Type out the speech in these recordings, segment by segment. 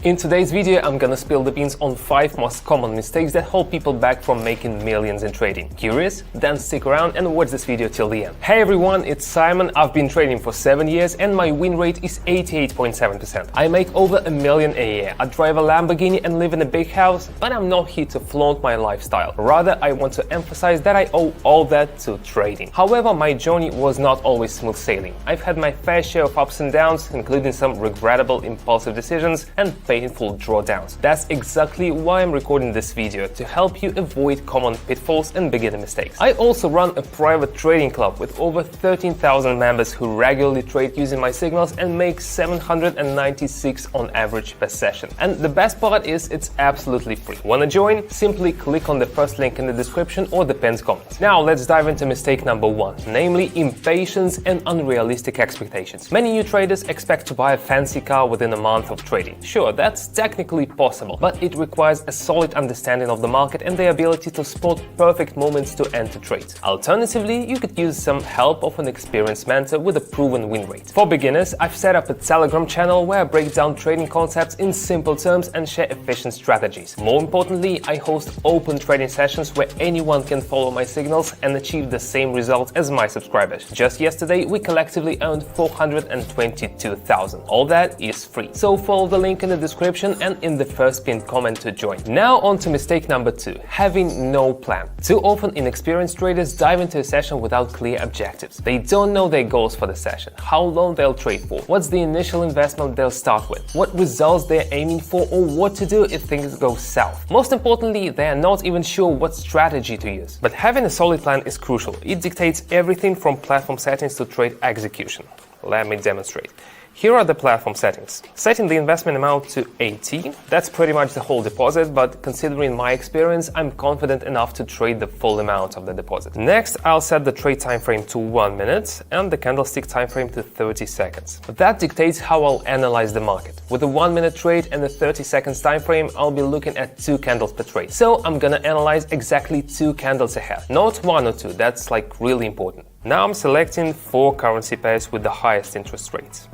In today's video, I'm gonna spill the beans on 5 most common mistakes that hold people back from making millions in trading. Curious? Then stick around and watch this video till the end. Hey everyone, it's Simon. I've been trading for 7 years and my win rate is 88.7%. I make over $1 million a year. I drive a Lamborghini and live in a big house, but I'm not here to flaunt my lifestyle. Rather, I want to emphasize that I owe all that to trading. However, my journey was not always smooth sailing. I've had my fair share of ups and downs, including some regrettable impulsive decisions and painful drawdowns. That's exactly why I'm recording this video, to help you avoid common pitfalls and beginner mistakes. I also run a private trading club with over 13,000 members who regularly trade using my signals and make 796 on average per session. And the best part is it's absolutely free. Wanna join? Simply click on the first link in the description or the pinned comment. Now let's dive into mistake number 1, namely impatience and unrealistic expectations. Many new traders expect to buy a fancy car within a month of trading. Sure, that's technically possible, but it requires a solid understanding of the market and the ability to spot perfect moments to enter trades. Alternatively, you could use some help of an experienced mentor with a proven win rate. For beginners, I've set up a Telegram channel where I break down trading concepts in simple terms and share efficient strategies. More importantly, I host open trading sessions where anyone can follow my signals and achieve the same results as my subscribers. Just yesterday, we collectively earned 422,000. All that is free. So follow the link in the description and in the first pinned comment to join. Now on to mistake number 2, having no plan. Too often inexperienced traders dive into a session without clear objectives. They don't know their goals for the session, how long they'll trade for, what's the initial investment they'll start with, what results they're aiming for, or what to do if things go south. Most importantly, they are not even sure what strategy to use. But having a solid plan is crucial. It dictates everything from platform settings to trade execution. Let me demonstrate. Here are the platform settings. Setting the investment amount to 80, that's pretty much the whole deposit, but considering my experience, I'm confident enough to trade the full amount of the deposit. Next, I'll set the trade time frame to 1 minute and the candlestick time frame to 30 seconds. That dictates how I'll analyze the market. With a 1 minute trade and a 30 seconds time frame, I'll be looking at 2 candles per trade. So I'm gonna analyze exactly 2 candles ahead, not 1 or 2, that's like really important. Now I'm selecting 4 currency pairs with the highest interest rates.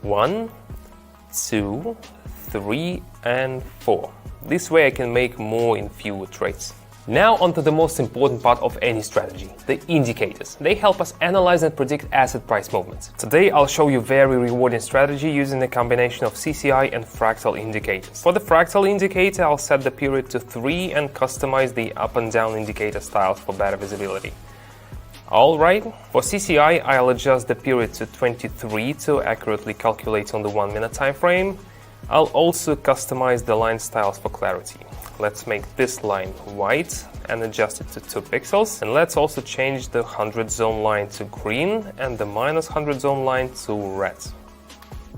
1, 2, 3, and 4. This way I can make more in fewer trades. Now onto the most important part of any strategy, the indicators. They help us analyze and predict asset price movements. Today I'll show you a very rewarding strategy using a combination of CCI and fractal indicators. For the fractal indicator, I'll set the period to 3 and customize the up and down indicator styles for better visibility. Alright, for CCI, I'll adjust the period to 23 to accurately calculate on the 1 minute time frame. I'll also customize the line styles for clarity. Let's make this line white and adjust it to 2 pixels. And let's also change the 100 zone line to green and the minus 100 zone line to red.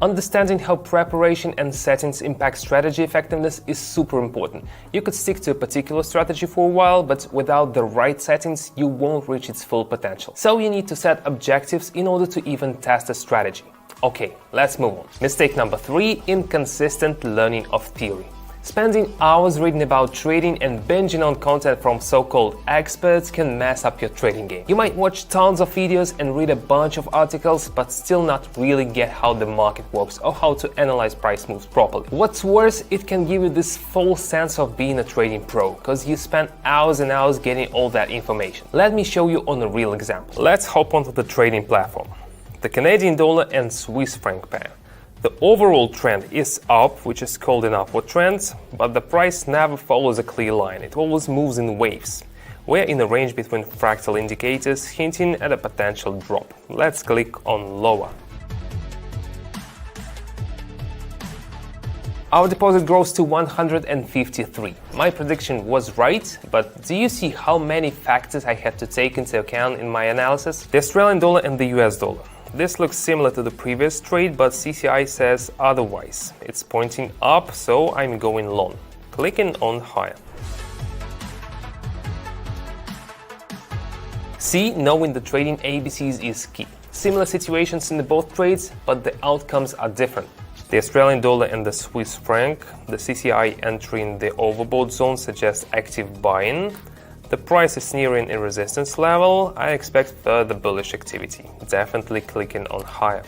Understanding how preparation and settings impact strategy effectiveness is super important. You could stick to a particular strategy for a while, but without the right settings, you won't reach its full potential. So you need to set objectives in order to even test a strategy. Okay, let's move on. Mistake number 3, inconsistent learning of theory. Spending hours reading about trading and binging on content from so-called experts can mess up your trading game. You might watch tons of videos and read a bunch of articles, but still not really get how the market works or how to analyze price moves properly. What's worse, it can give you this false sense of being a trading pro, because you spend hours and hours getting all that information. Let me show you on a real example. Let's hop onto the trading platform. The Canadian dollar and Swiss franc pair. The overall trend is up, which is called an upward trend, but the price never follows a clear line. It always moves in waves. We're in a range between fractal indicators hinting at a potential drop. Let's click on lower. Our deposit grows to 153. My prediction was right, but do you see how many factors I had to take into account in my analysis? The Australian dollar and the US dollar. This looks similar to the previous trade, but CCI says otherwise. It's pointing up, so I'm going long. Clicking on higher. See, knowing the trading ABCs is key. Similar situations in both trades, but the outcomes are different. The Australian dollar and the Swiss franc, the CCI entering the overbought zone suggests active buying. The price is nearing a resistance level. I expect further bullish activity. Definitely clicking on higher.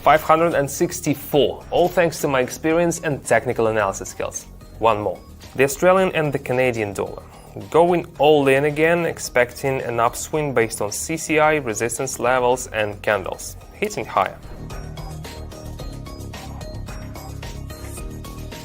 564, all thanks to my experience and technical analysis skills. One more. The Australian and the Canadian dollar. Going all in again, expecting an upswing based on CCI, resistance levels and candles, hitting higher.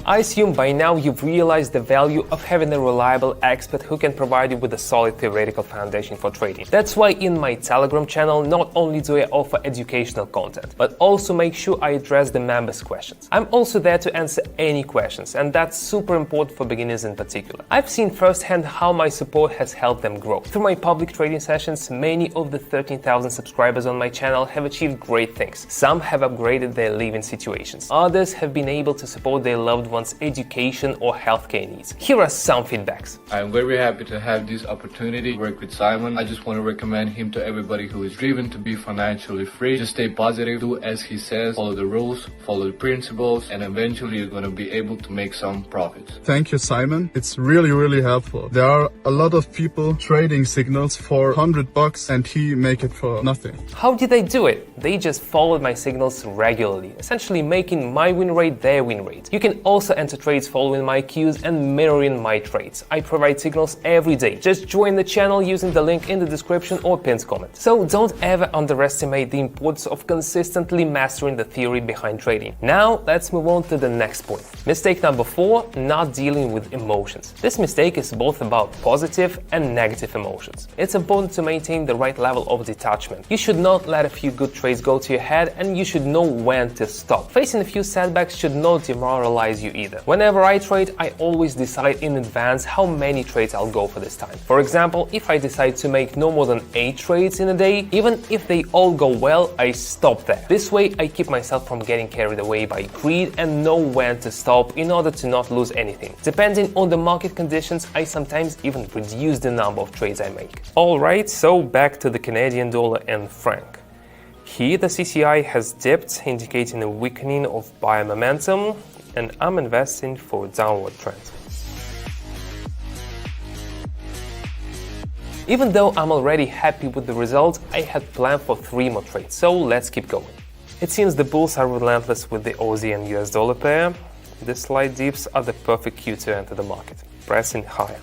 I assume by now you've realized the value of having a reliable expert who can provide you with a solid theoretical foundation for trading. That's why in my Telegram channel not only do I offer educational content, but also make sure I address the members' questions. I'm also there to answer any questions, and that's super important for beginners in particular. I've seen firsthand how my support has helped them grow. Through my public trading sessions, many of the 13,000 subscribers on my channel have achieved great things. Some have upgraded their living situations. Others have been able to support their loved ones' education or healthcare needs. Here are some feedbacks. I'm very happy to have this opportunity to work with Simon. I just want to recommend him to everybody who is driven to be financially free. Just stay positive, do as he says, follow the rules, follow the principles, and eventually you're going to be able to make some profits. Thank you, Simon. It's really helpful. There are a lot of people trading signals for $100 and he make it for nothing. How did they do it? They just followed my signals regularly, essentially making my win rate their win rate. You can also enter trades following my cues and mirroring my trades. I provide signals every day. Just join the channel using the link in the description or pinned comment. So don't ever underestimate the importance of consistently mastering the theory behind trading. Now let's move on to the next point. Mistake number 4, not dealing with emotions. This mistake is both about positive and negative emotions. It's important to maintain the right level of detachment. You should not let a few good trades go to your head, and you should know when to stop. Facing a few setbacks should not demoralize you either. Whenever I trade, I always decide in advance how many trades I'll go for this time. For example, if I decide to make no more than 8 trades in a day, even if they all go well, I stop there. This way I keep myself from getting carried away by greed and know when to stop in order to not lose anything. Depending on the market conditions, I sometimes even reduce the number of trades I make. Alright, so back to the Canadian dollar and franc. Here the CCI has dipped, indicating a weakening of buyer momentum, and I'm investing for a downward trend. Even though I'm already happy with the result, I had planned for 3 more trades, so let's keep going. It seems the bulls are relentless with the Aussie and US dollar pair. The slight dips are the perfect cue to enter the market, pressing higher.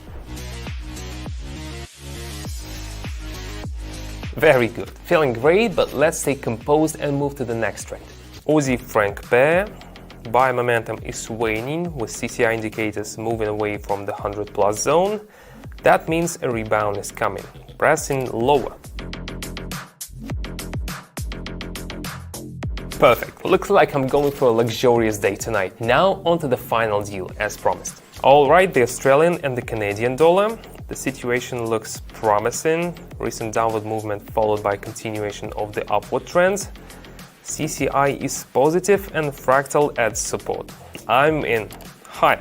Very good, feeling great, but let's stay composed and move to the next trade. Aussie franc pair. Buy momentum is waning, with CCI indicators moving away from the 100+ zone. That means a rebound is coming, pressing lower. Perfect, looks like I'm going for a luxurious day tonight. Now onto the final deal, as promised. Alright, the Australian and the Canadian dollar. The situation looks promising. Recent downward movement followed by continuation of the upward trends. CCI is positive and fractal adds support. I'm in. High.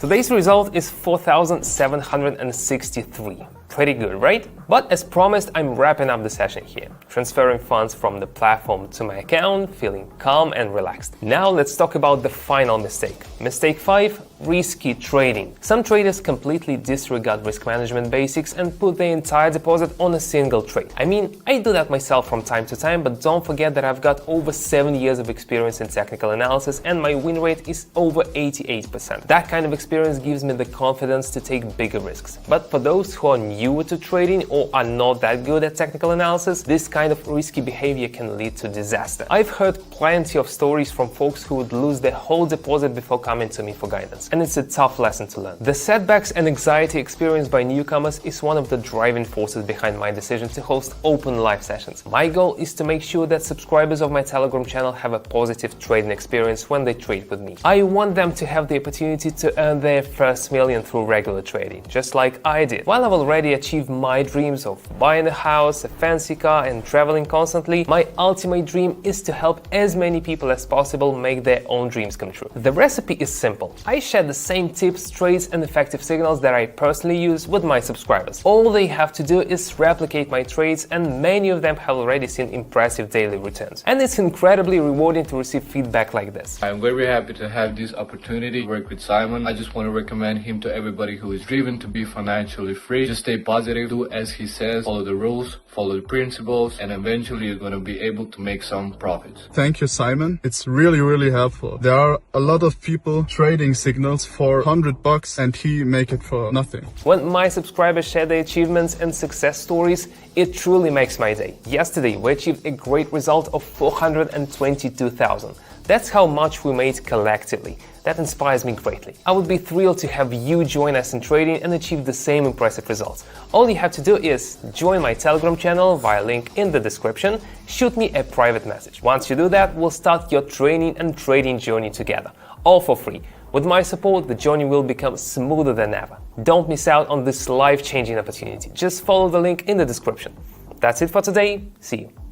Today's result is 4,763. Pretty good, right? But as promised, I'm wrapping up the session here, transferring funds from the platform to my account, feeling calm and relaxed. Now let's talk about the final mistake. Mistake 5, risky trading. Some traders completely disregard risk management basics and put their entire deposit on a single trade. I mean, I do that myself from time to time, but don't forget that I've got over 7 years of experience in technical analysis and my win rate is over 88%. That kind of experience gives me the confidence to take bigger risks. But for those who are newer to trading or are not that good at technical analysis, this kind of risky behavior can lead to disaster. I've heard plenty of stories from folks who would lose their whole deposit before coming to me for guidance, and it's a tough lesson to learn. The setbacks and anxiety experienced by newcomers is one of the driving forces behind my decision to host open live sessions. My goal is to make sure that subscribers of my Telegram channel have a positive trading experience when they trade with me. I want them to have the opportunity to earn their first million through regular trading, just like I did. While I've already achieved my dreams of buying a house, a fancy car, and traveling constantly, my ultimate dream is to help as many people as possible make their own dreams come true. The recipe is simple. I share the same tips, trades, and effective signals that I personally use with my subscribers. All they have to do is replicate my trades, and many of them have already seen impressive daily returns. And it's incredibly rewarding to receive feedback like this. I'm very happy to have this opportunity to work with Simon. I just want to recommend him to everybody who is driven to be financially free. Just stay positive, do as he says, follow the rules, follow the principles, and eventually you're going to be able to make some profits. Thank you, Simon. It's really helpful. There are a lot of people trading signals for $100 and he make it for nothing. When my subscribers share their achievements and success stories, it truly makes my day. Yesterday, we achieved a great result of 422,000. That's how much we made collectively. That inspires me greatly. I would be thrilled to have you join us in trading and achieve the same impressive results. All you have to do is join my Telegram channel via link in the description, shoot me a private message. Once you do that, we'll start your training and trading journey together, all for free. With my support, the journey will become smoother than ever. Don't miss out on this life-changing opportunity. Just follow the link in the description. That's it for today. See you.